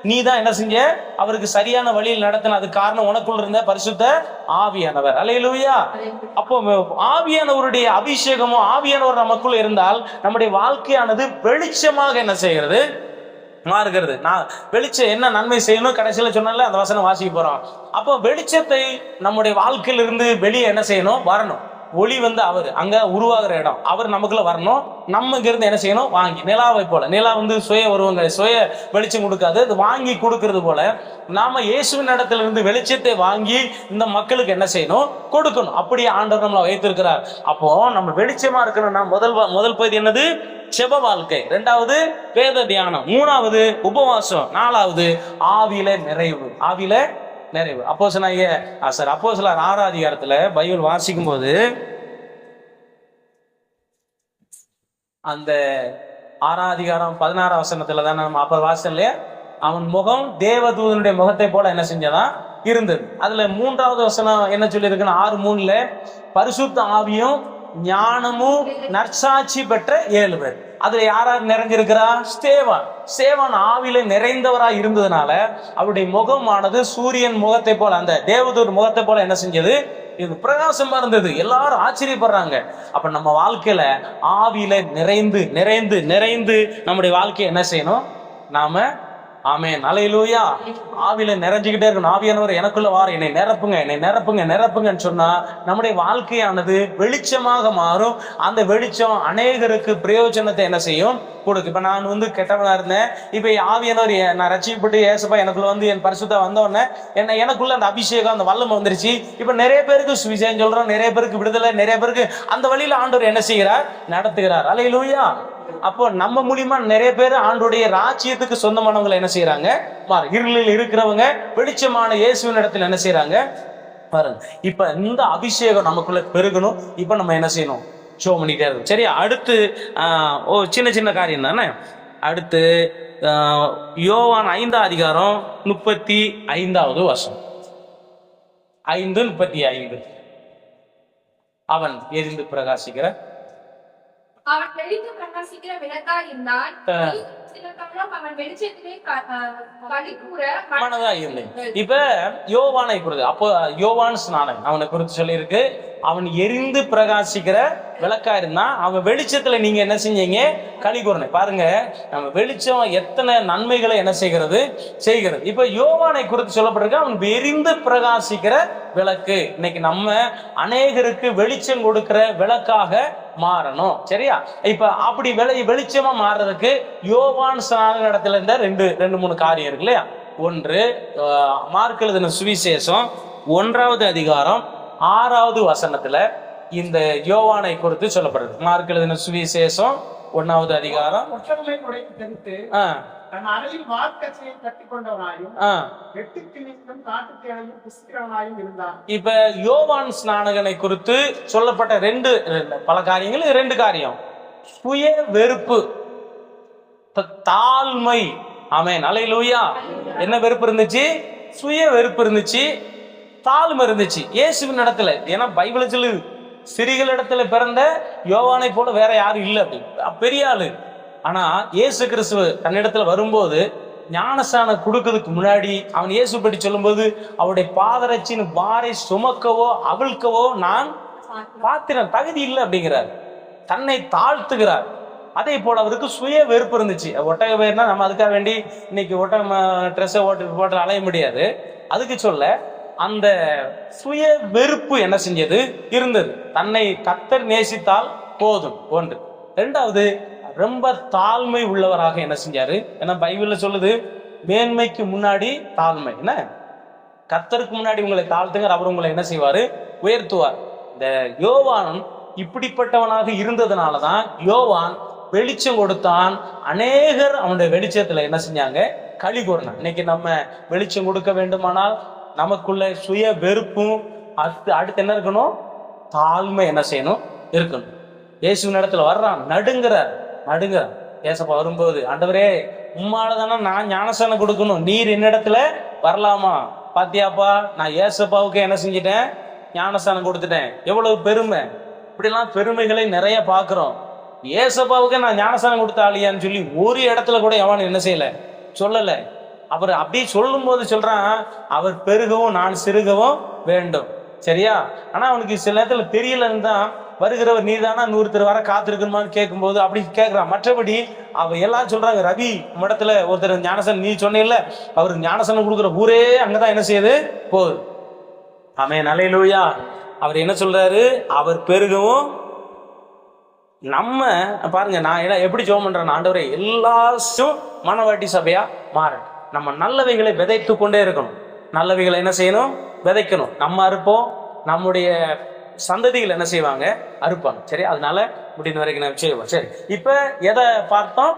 நீ தான் என்ன செஞ்ச, அவருக்கு சரியான வழியில் நடத்தின. அது காரணம் உனக்குள்ள இருந்த பரிசுத்த ஆவியானவர். அல்லேலூயா. அப்போ ஆவியானவருடைய அபிஷேகமும் ஆவியானவர் நமக்குள்ள இருந்தால் நம்முடைய வாழ்க்கையானது வெளிச்சமாக என்ன செய்கிறது, மாறுகிறது. நான் வெளிச்சம் என்ன நன்மை செய்யணும் கடைசியில சொன்னால அந்த வசனம் வாசிக்க போறோம். அப்போ வெளிச்சத்தை நம்முடைய வாழ்க்கையிலிருந்து வெளியே என்ன செய்யணும், வரணும். ஒளி அவர் அங்க உருவாகிற இடம், அவர் நமக்குள்ள வரணும். நம்ம இங்க இருந்து என்ன செய்யணும், வாங்கி நிலாவை போல. நிலா சுய வெளிச்சம் கொடுக்காது, அது வாங்கி கொடுக்கறது போல நாம இயேசுவின் இடத்துல இருந்து வெளிச்சத்தை வாங்கி இந்த மக்களுக்கு என்ன செய்யணும், கொடுக்கணும். அப்படியே ஆண்டவர் நம்மளை வைத்திருக்கிறார். அப்போ நம்ம வெளிச்சமா இருக்கணும்னா முதல் பகுதி என்னது, செப வாழ்க்கை. 2வது வேத தியானம். 3வது உபவாசம். 4வது ஆவியில நிறைவு. அப்போஸ்தலர் 6ஆம் அதிகாரத்துல பைபிள் வாசிக்கும் போது அந்த 6ஆம் அதிகாரம் 16ஆம் வசனத்துல தான் நம்ம அப்ப வாசம் இல்லையா, அவன் முகம் தேவதூதனுடைய முகத்தை போல என்ன செஞ்சதான் இருந்தது. அதுல 3வது வசனம் என்ன சொல்லி இருக்குன்னா 6:3 பரிசுத்த ஆவியும் ஞானமும் நற்சாட்சி பெற்ற 7 பேர். அதுல யாரார் நிறைஞ்சிருக்கிறா, ஸ்தேவான் ஆவியில நிறைந்தவரா இருந்ததுனால அவருடைய முகமானது சூரியன் முகத்தை போல, அந்த தேவதூர் முகத்தை போல என்ன செஞ்சது, இது பிரகாசமா இருந்தது. எல்லாரும் ஆச்சரியப்படுறாங்க. அப்ப நம்ம வாழ்க்கையில ஆவியில நிறைந்து நிறைந்து நிறைந்து நம்முடைய வாழ்க்கையை என்ன செய்யணும், நாம ஆமென் அல்லேலூயா ஆவியில நிறைஞ்சுக்கிட்டே இருக்கணும். ஆவியானவர் எனக்குள்ள வார, என்னை நிரப்புங்கன்னு சொன்னா நம்முடைய வாழ்க்கையானது வெளிச்சமாக மாறும். அந்த வெளிச்சம் அநேகருக்கு பிரயோஜனத்தை என்ன செய்யும், கொடுக்கு. இப்ப நான் கெட்டவனா இருந்தேன், இப்ப ஆவியானவர் நான் ரட்சிக்கப்பட்டு ஏசப்பா எனக்குள்ள என் பரிசுத்தா வந்தோடனே எனக்குள்ள அந்த அபிஷேகம் அந்த வல்லமை வந்துருச்சு. இப்ப நிறைய பேருக்கு சுவிசேஷம் சொல்றோம், நிறைய பேருக்கு விடுதலை, நிறைய பேருக்கு அந்த வழியில ஆண்டவர் என்ன செய்கிறார், நடத்துகிறார். அல்லேலூயா. அப்போ நம்ம மூலியமா நிறைய பேர் ஆண்டுடைய ராஜ்யத்துக்கு சொந்தமானவங்களை என்ன செய்யறாங்க, இருளில் இருக்கிறவங்க வெளிச்சமான இயேசுவின் இடத்துல என்ன செய்யறாங்க பாருங்க. இப்ப இந்த அபிஷேகம் நமக்குள்ள பெருகணும். இப்ப நம்ம என்ன செய்யணும், ஷோ பண்ணிட்டே இருக்கும். சரியா, அடுத்து சின்ன காரியம் தானே. அடுத்து யோவான் 5ஆம் அதிகாரம் 35வது வசனம். 5:35 அவன் எரிந்து பிரகாசிக்கிற, அவன் வெளிச்சம் பிரகாசிக்கிற விளக்காய் இருந்தான். சில காலம் அவன் வெளிச்சத்திலே மனதா இருந்தேன். இப்ப யோவானை குறித்து, அப்போ யோவான் ஸ்நானன் அவனை குறித்து சொல்லி இருக்கு. அவன் எரிந்து பிரகாசிக்கிற விளக்கா இருந்தான். அவன் வெளிச்சத்துல நீங்க என்ன செஞ்சீங்க, களி கூறணும். பாருங்க, நம்ம வெளிச்சம் எத்தனை நன்மைகளை என்ன செய்கிறது. இப்ப யோவானை குறித்து சொல்லப்பட்டிருக்கு, அவன் எரிந்து பிரகாசிக்கிற விளக்கு. இன்னைக்கு நம்ம அநேகருக்கு வெளிச்சம் கொடுக்கிற விளக்காக மாறணும். சரியா, இப்ப அப்படி வெளிச்சமா மாறுறதுக்கு யோவான் ஸ்நானன் இடத்துல இருந்த ரெண்டு மூணு காரியம் இருக்கு இல்லையா. ஒன்று மார்க் எழுதின சுவிசேஷம் 1வது அதிகாரம் 6வது வசனத்துல இந்த யோவானை குறித்து சொல்லப்படுது. மார்க் எழுதின சுவிசேஷம் 1வது அதிகாரம் தன் அறையில் வார்க்கச்சையை கட்டிக்கொண்டவனாயும் வெட்டுக்கிளிக்கும் காட்டுத்தேனையும் புசிக்கிறவனாயும் இருந்தான். இப்ப யோவான் ஸ்நானகனை குறித்து சொல்லப்பட்ட பல காரியங்கள். 2 காரியம்: சுய வெறுப்பு, தாழ்மை. ஆமென், அல்லேலூயா. என்ன வெறுப்பு இருந்துச்சு? சுய வெறுப்பு இருந்துச்சு, தாழ்மை இருந்துச்சு இயேசுவின் இடத்துல. ஏன்னா பைபிள் சொல்லுது, சிறிகள் இடத்துல பிறந்த யோவானை போல வேற யாரும் இல்லை, அப்படி பெரிய ஆளு. ஆனா இயேசு கிறிஸ்துவ தன்னிடத்துல வரும்போது ஞானஸ்நானம் கொடுக்கிறதுக்கு முன்னாடி அவன் இயேசு பற்றி சொல்லும்போது, அவருடைய பாதரட்சின் பாரை சுமக்கவோ அவிழ்க்கவோ நான் பாத்திரம் தகுதி இல்லை அப்படிங்கிறார். தன்னை தாழ்த்துகிறார். அதே போல அவருக்கு சுய வெறுப்பு இருந்துச்சு. ஒட்டக பேர்னா நம்ம அதுக்காக வேண்டி இன்னைக்கு ஒட்டக ட்ரெஸ்ஸை போட்டு அலைய முடியாது. அதுக்கு சொல்ல அந்த சுய வெறுப்பு என்ன செஞ்சது இருந்தது. தன்னை கர்த்தர் நேசித்தால் போதும் ஒன்று. 2வது, ரொம்ப தாழ்மை உள்ளவராக என்ன செஞ்சாரு? ஏன்னா பைபிள்ல சொல்லுது, மேன்மைக்கு முன்னாடி தாழ்மை. என்ன, கர்த்தருக்கு முன்னாடி உங்களை தாழ்த்துங்க, அவர் உங்களை என்ன செய்வாரு? உயர்த்துவார். இந்த யோவான் இப்படிப்பட்டவனாக இருந்ததுனாலதான் யோவான் வெளிச்சம் கொடுத்தான். அநேகர் அவனுடைய வெளிச்சத்துல என்ன செஞ்சாங்க? களி கூறினான். இன்னைக்கு நம்ம வெளிச்சம் கொடுக்க வேண்டுமானால் நமக்குள்ள சுய வெறுப்பும் அடுத்து என்ன இருக்கணும்? தாழ்மை என்ன செய்யணும்? இருக்கணும். இயேசுவின் இடத்துல வர்றான், நடுங்கிறார். ஏசப்பா வரும்போது, ஆண்டவரே உம்மாலதானே நான் ஞானஸ்நானம் கொடுக்கணும், நீர் என்னிடத்துல வரலாமா? பாத்தியாப்பா, நான் ஏசப்பாவுக்கு என்ன செஞ்சிட்டேன்? ஞானஸ்நானம் கொடுத்துட்டேன். எவ்வளவு பெருமை! இப்படிலாம் பெருமைகளை நிறைய பார்க்கிறோம். ஏசப்பாவுக்கு நான் ஞானஸ்நானம் கொடுத்தாலியான்னு சொல்லி ஒரு இடத்துல கூட எவன் என்ன செய்யல, சொல்லல. அவர் அப்படி சொல்லும் போது சொல்றான், அவர் பெருகவும் நான் சிறுகவும் வேண்டும். சரியா? ஆனா அவனுக்கு சில நேரத்துல தெரியலன்னு தான், வருகிறவர் நீதானா 100 வர காத்திருக்கணுமான்னு கேட்கும்போது அப்படி கேட்கிறான். மற்றபடி அவ எல்லாம் சொல்றாங்க, ரவி இடத்துல ஒருத்தர் ஞானசன் நீ சொன்ன, அவருக்கு ஞானசனம் கொடுக்குற ஊரே அங்கதான் என்ன செய்யுது போகுது. ஆமென், அல்லேலூயா. அவர் என்ன சொல்றாரு? அவர் பெருகவும். நம்ம பாருங்க, நான் எப்படி ஜெபம் பண்றேன், ஆண்டவரே எல்லாரும் மனவாட்டி சபையா மாற, நம்ம நல்லவைகளை விதைத்து கொண்டே இருக்கணும். நல்லவைகளை என்ன செய்யணும்? விதைக்கணும். நம்ம அறுப்போம், நம்முடைய சந்ததிகள் என்ன செய்வாங்க? அறுப்பாங்க. சரி, அதனால முடிந்த வரைக்கும் நான் செய்வோம். சரி, இப்ப எதை பார்த்தோம்?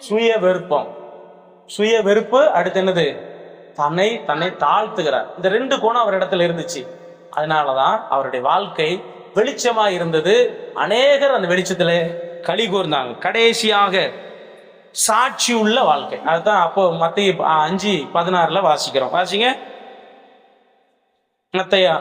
சுய வெறுப்பம், சுய வெறுப்பு. அடுத்து என்னது? தன்னை தாழ்த்துகிறார். இந்த 2 கோணம் அவர் இடத்துல இருந்துச்சு. அதனாலதான் அவருடைய வாழ்க்கை வெளிச்சமா இருந்தது. அநேகர் அந்த வெளிச்சத்துல களி கூர்ந்தாங்க. கடைசியாக சாட்சி உள்ள வாழ்க்கை. அதுதான் அப்போ மத்தேயு 5:16 வாசிக்கிறோம். வாசிங்க. மத்தேயா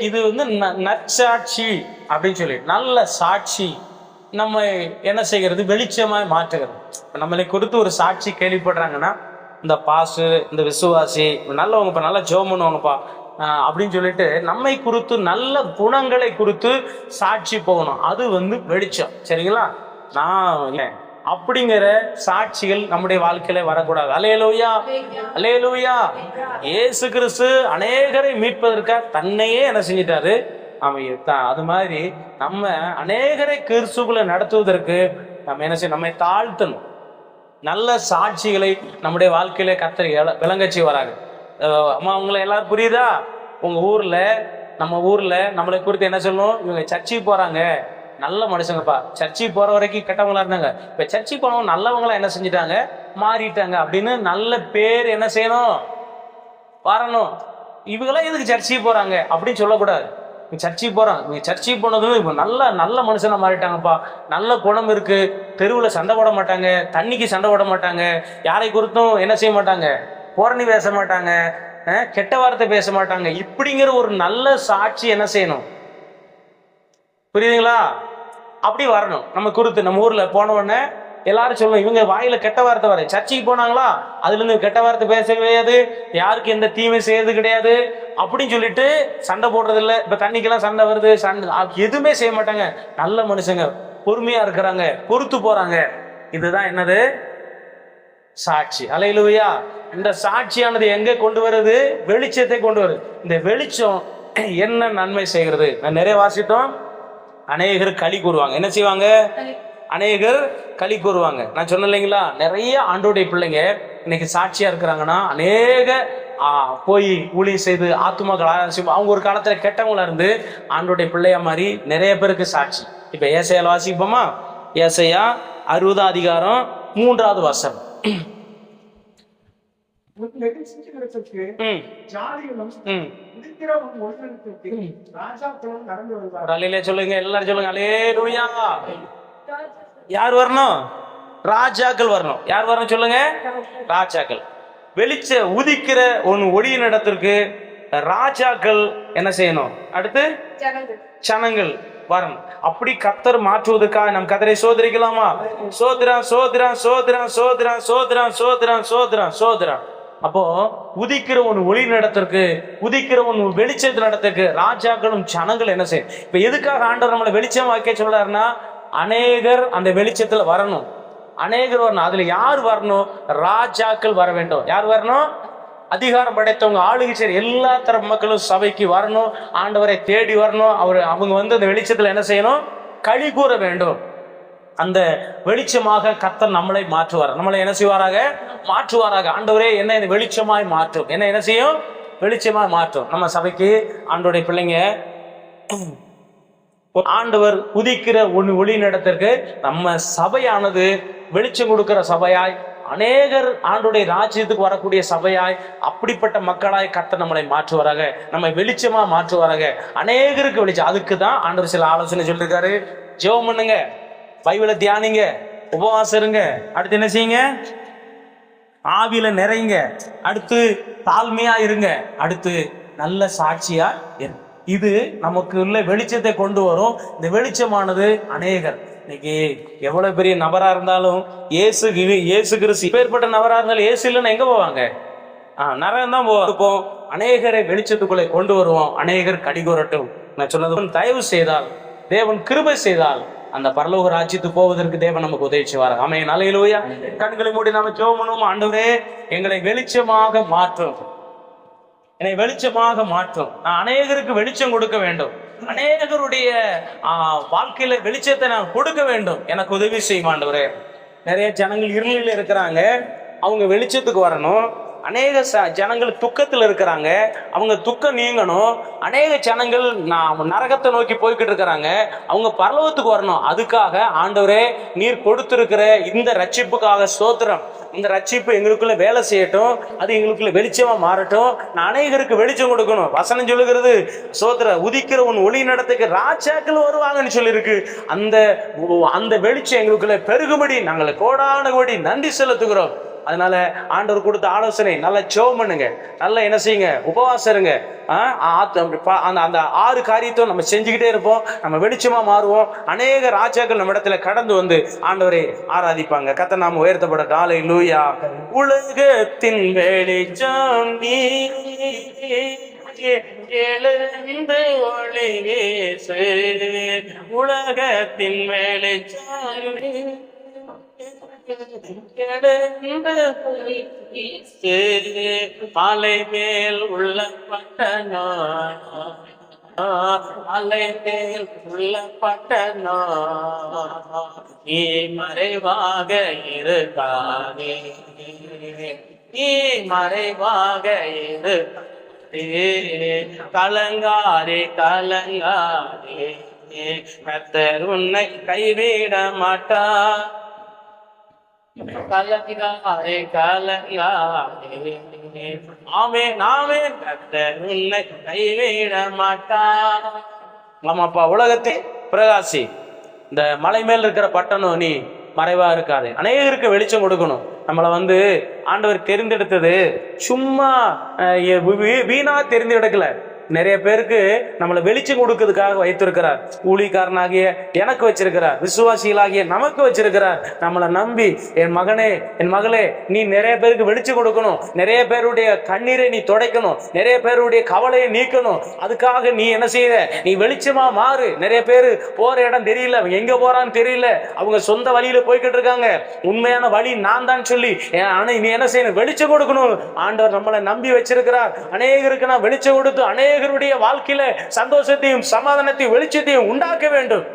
இது நற்சாட்சி அப்படின்னு சொல்லி, நல்ல சாட்சி நம்ம என்ன செய்கிறது? வெளிச்சமாய் மாற்றுகிறது. நம்மளை குறித்து ஒரு சாட்சி கேள்விப்படுறாங்கன்னா, இந்த பாசு, இந்த விசுவாசி நல்லவங்க, இப்ப நல்லா ஜெபம் பண்ணுவாங்கப்பா அப்படின்னு சொல்லிட்டு நம்மை குறித்து நல்ல குணங்களை குறித்து சாட்சி போகணும். அது வெளிச்சம். சரிங்களா? நான் அப்படிங்கிற சாட்சிகள் நம்முடைய வாழ்க்கையில வரக்கூடாது. அல்லேலூயா, அல்லேலூயா. இயேசு கிறிஸ்து அநேகரை மீட்பதற்காக தன்னையே என்ன செஞ்சிட்டாரு? அது மாதிரி நம்ம அநேகரை கிறிஸ்துக்குள்ள நடத்துவதற்கு நம்ம என்ன செய்யணும்? நம்மை தாழ்த்தணும். நல்ல சாட்சிகளை நம்முடைய வாழ்க்கையில கர்த்தர் விளங்க செய்வாராங்க. அம்மா, உங்களை எல்லாரும் புரியுதா? நம்ம ஊர்ல நம்மளை குறித்து என்ன சொல்லணும்? இவங்க சர்ச்சைக்கு போறாங்க, நல்ல மனுஷங்கப்பா. சர்ச்சைக்கு போற வரைக்கும் கெட்டவங்களா இருந்தாங்க, இப்ப சர்ச்சைக்கு போனவங்க நல்லவங்களா என்ன செஞ்சிட்டாங்க? மாறிட்டாங்க அப்படின்னு நல்ல பேர் என்ன செய்யணும்? வரணும். இவங்களாம் எதுக்கு சர்ச்சைக்கு போறாங்க அப்படின்னு சொல்லக்கூடாது. சர்ச்சைக்கு போறாங்க, இவங்க சர்ச்சைக்கு போனதும் இப்ப நல்ல மனுஷனா மாறிட்டாங்கப்பா, நல்ல குணம் இருக்கு, தெருவுல சண்டை போட மாட்டாங்க, தண்ணிக்கு சண்டை போட மாட்டாங்க, யாரை குறித்தும் என்ன செய்ய மாட்டாங்க? போரணி பேச மாட்டாங்க, கெட்ட வார்த்தை பேச மாட்டாங்க. இப்படிங்கிற ஒரு நல்ல சாட்சி என்ன செய்யணும்? புரியுதுங்களா? அப்படி வரணும். நம்ம குறித்து நம்ம ஊர்ல போன உடனே எல்லாரும் சொல்லணும், இவங்க வாயில கெட்ட வார்த்தை வர. சர்ச்சைக்கு போனாங்களா, அதுல இருந்து கெட்ட வார்த்தை பேச கிடையாது, யாருக்கு எந்த தீமை செய்யறது கிடையாது அப்படின்னு சொல்லிட்டு சண்டை போடுறது இல்லை. இப்ப தண்ணிக்கெல்லாம் சண்டை வருது, எதுவுமே செய்ய மாட்டாங்க. நல்ல மனுஷங்க, பொறுமையா இருக்கிறாங்க, பொறுத்து போறாங்க. இதுதான் என்னது? சாட்சி. அல்லேலூயா. இந்த சாட்சியானது எங்க கொண்டு வருது? வெளிச்சத்தை கொண்டு வருது. இந்த வெளிச்சம் என்ன நன்மை செய்கிறது? நான் நிறைய வாசிட்டோம். அநேகர் களி கூறுவாங்க. என்ன செய்வாங்க? அநேகர் களி கூறுவாங்க. நான் சொன்னேன் இல்லைங்களா, நிறைய ஆண்டோடைய பிள்ளைங்க இன்னைக்கு சாட்சியா இருக்கிறாங்கன்னா, அநேக போய் ஊழியம் செய்து ஆத்துமாக்கள் அவங்க ஒரு காலத்துல கெட்டவங்களா இருந்து ஆண்டோடைய பிள்ளையா மாதிரி நிறைய பேருக்கு சாட்சி. இப்ப ஏசாயால வாசிப்போமா? ஏசாயா 60 அதிகாரம் 3வது வசனம். சொல்லுங்க, எல்லாரும் சொல்லுங்க, அல்லேலூயா. யார் வரணும்? ராஜாக்கள் வரணும். யார் வரணும் சொல்லுங்க? ராஜாக்கள். உதிக்கிற ஒளியின் இடத்திற்கு ராஜாக்கள் என்ன செய்யணும்? அடுத்து ஜனங்கள் வரணும். அப்படி கர்த்தர் மாற்றுவதற்காக நம் கர்த்தரை சோதரிக்கலாமா? சோதரா சோதரா சோதரா சோதரா சோதரா சோதரா சோதரா சோதரா. அப்போ உதிக்கிற ஒளி நடத்திற்கு, உதிக்கிற வெளிச்சத்து நடத்திற்கு ராஜாக்களும் ஜனங்கள் என்ன செய்யும்? இப்ப எதுக்காக ஆண்டவர் நம்மளை வெளிச்சம் வைக்க சொல்றாருன்னா, அநேகர் அந்த வெளிச்சத்துல வரணும். அநேகர் வரணும். அதுல யார் வரணும்? ராஜாக்கள் வர வேண்டும். யார் வரணும்? அதிகாரம் படைத்தவங்க, ஆளுகை சரி எல்லா தரப்பு மக்களும் சபைக்கு வரணும். ஆண்டவரை தேடி வரணும். அவங்க வந்து அந்த வெளிச்சத்துல என்ன செய்யணும்? களி கூற வேண்டும். அந்த வெளிச்சமாக கர்த்தர் நம்மளை மாற்றுவார். நம்மளை என்ன செய்வாராக? மாற்றுவாராக. ஆண்டவரே என்ன வெளிச்சமாய் மாற்றும். என்ன செய்யும்? வெளிச்சமாய் மாற்றும். நம்ம சபைக்கு ஆண்டோடைய பிள்ளைங்க, ஆண்டவர் உதிக்கிற ஒளி நடத்திற்கு நம்ம சபையானது வெளிச்சம் கொடுக்கிற சபையாய், அநேகர் ஆண்டுடைய ராஜ்யத்துக்கு வரக்கூடிய சபையாய், அப்படிப்பட்ட மக்களாய் கர்த்தர் நம்மளை மாற்றுவாராக. நம்ம வெளிச்சமா மாற்றுவாராக. அநேகருக்கு வெளிச்சம். அதுக்கு தான் ஆண்டவர் சில ஆலோசனை சொல்லிருக்காரு. ஜெபம் பண்ணுங்க, பைபிளை தியானிங்க, உபவாசம் இருங்க. அடுத்து என்ன செய்யுங்க? ஆவியில நிறையுங்க. அடுத்து தாழ்மையா இருங்க. அடுத்து நல்ல சாட்சியா இருங்க. இது நமக்கு உள்ள வெளிச்சத்தை கொண்டு வரும். இந்த வெளிச்சமானது அநேகர் இன்னைக்கு எவ்வளவு பெரிய நபரா இருந்தாலும், இயேசு கிறிஸ்து இப்பேற்பட்ட நபரா இருந்தாலும் இயேசு இல்லைன்னு எங்க போவாங்க? நரகம் தான் போவோம். அநேகரை வெளிச்சத்துக்குள்ளே கொண்டு வருவோம். அநேகர் கடிகூறட்டும். நான் சொன்னது, தயவு செய்தால், தேவன் கிருபை செய்தால் அந்த பரலோக ராஜ்யத்துக்கு போவதற்கு தேவன் நமக்கு உதவி செய்வார். ஆமென், அல்லேலூயா. கண்களை மூடி நாம ஜெபம் பண்ணுவோம். ஆண்டவரே, எங்களை வெளிச்சமாக மாற்றும், என்னை வெளிச்சமாக மாற்றும். நான் அநேகருக்கு வெளிச்சம் கொடுக்க வேண்டும். அநேகருடைய வாழ்க்கையில வெளிச்சத்தை நான் கொடுக்க வேண்டும். எனக்கு உதவி செய்யும் ஆண்டவரே. நிறைய ஜனங்கள் இருளில் இருக்கிறாங்க, அவங்க வெளிச்சத்துக்கு வரணும். அநேக ஜனங்கள் துக்கத்தில் இருக்கிறாங்க, அவங்க துக்கம் நீங்கணும். அநேக ஜனங்கள் நரகத்தை நோக்கி போய்கிட்டு இருக்கிறாங்க, அவங்க பரலோகத்துக்கு வரணும். அதுக்காக ஆண்டவரே, நீர் கொடுத்திருக்கிற இந்த ரட்சிப்புக்காக ஸ்தோத்திரம். இந்த ரட்சிப்பு எங்களுக்குள்ள வேலை செய்யட்டும், அது எங்களுக்குள்ள வெளிச்சமா மாறட்டும். நான் அநேகருக்கு வெளிச்சம் கொடுக்கணும். வசனம் சொல்லுகிறது, ஸ்தோத்திர, உதிக்கிற ஒளி நடத்துக்கு ராஜாக்கள் வருவாங்கன்னு சொல்லியிருக்கு. அந்த வெளிச்சம் எங்களுக்குள்ள பெருகும்படி நாங்கள் கோடான கோடி நன்றி செலுத்துகிறோம். அதனால ஆண்டவர் கொடுத்த ஆலோசனை, நல்ல ஜெபம் பண்ணுங்க, நல்ல என்ன செய்யுங்க, உபவாசம் இருங்க. அந்த 6 காரியத்தை நம்ம செஞ்சுக்கிட்டே இருப்போம். நம்ம வெளிச்சமா மாறுவோம். அநேக ராஜாக்கள் நம்ம இடத்துல கடந்து வந்து ஆண்டவரை ஆராதிப்பாங்க. கர்த்தர் நாம உயர்த்தப்படட்டும். அல்லேலூயா. உலகத்தின் வெளிச்சம் நீ, எழுந்து ஒளி வீசு. உலகத்தின் வெளிச்சம் நீ, மலை மேல் உள்ள பட்டணோ, மலை மேல் உள்ள பட்டணோ, நீ மறைவாக இருக்காதே, நீ மறைவாக இரு, கலங்காதே கலங்காதே, கர்த்தர் உன்னை கைவிட மாட்டார். கலங்காதே கலங்காதே, ஆமென் ஆமென், கர்த்தர் உன்னை கைவிட மாட்டார். ஆமாப்பா, உலகத்தை பிரகாசி, இந்த மலை மேல் இருக்கிற பட்டணம் நீ மறைவா இருக்காது. அநேகருக்கு வெளிச்சம் கொடுக்கணும். நம்மளை வந்து ஆண்டவர் தெரிந்தெடுத்தது சும்மா வீணா தெரிந்தெடுக்கல. நிறைய பேருக்கு நம்மளை வெளிச்சம் கொடுக்கறதுக்காக வைத்திருக்கிறார். ஊழியக்காரனாகிய எனக்கு வச்சிருக்கிறார், விசுவாசிகளாகிய நமக்கு வச்சிருக்கிறார். நம்மளை நம்பி, என் மகனே என் மகளே, நீ நிறைய பேருக்கு வெளிச்சம் கொடுக்கணும். நிறைய பேருடைய கண்ணீரை நீ துடைக்கணும். நிறைய பேருடைய கவலையை நீக்கணும். அதுக்காக நீ என்ன செய்ய, நீ வெளிச்சமா மாறு. நிறைய பேரு போற இடம் தெரியல, எங்க போறான்னு தெரியல, அவங்க சொந்த வழியில போய்கிட்டு இருக்காங்க. உண்மையான வழி நான் தான் சொல்லி, ஆனா நீ என்ன செய்யணும், வெளிச்சம் கொடுக்கணும். ஆண்டவர் நம்மளை நம்பி வச்சிருக்கிறார். அநேகருக்கு நான் வெளிச்சம் கொடுத்து அநேகருடைய வாழ்க்கையில சந்தோஷத்தையும் சமாதானத்தையும் வெளிச்சத்தையும் உண்டாக்க வேண்டும்.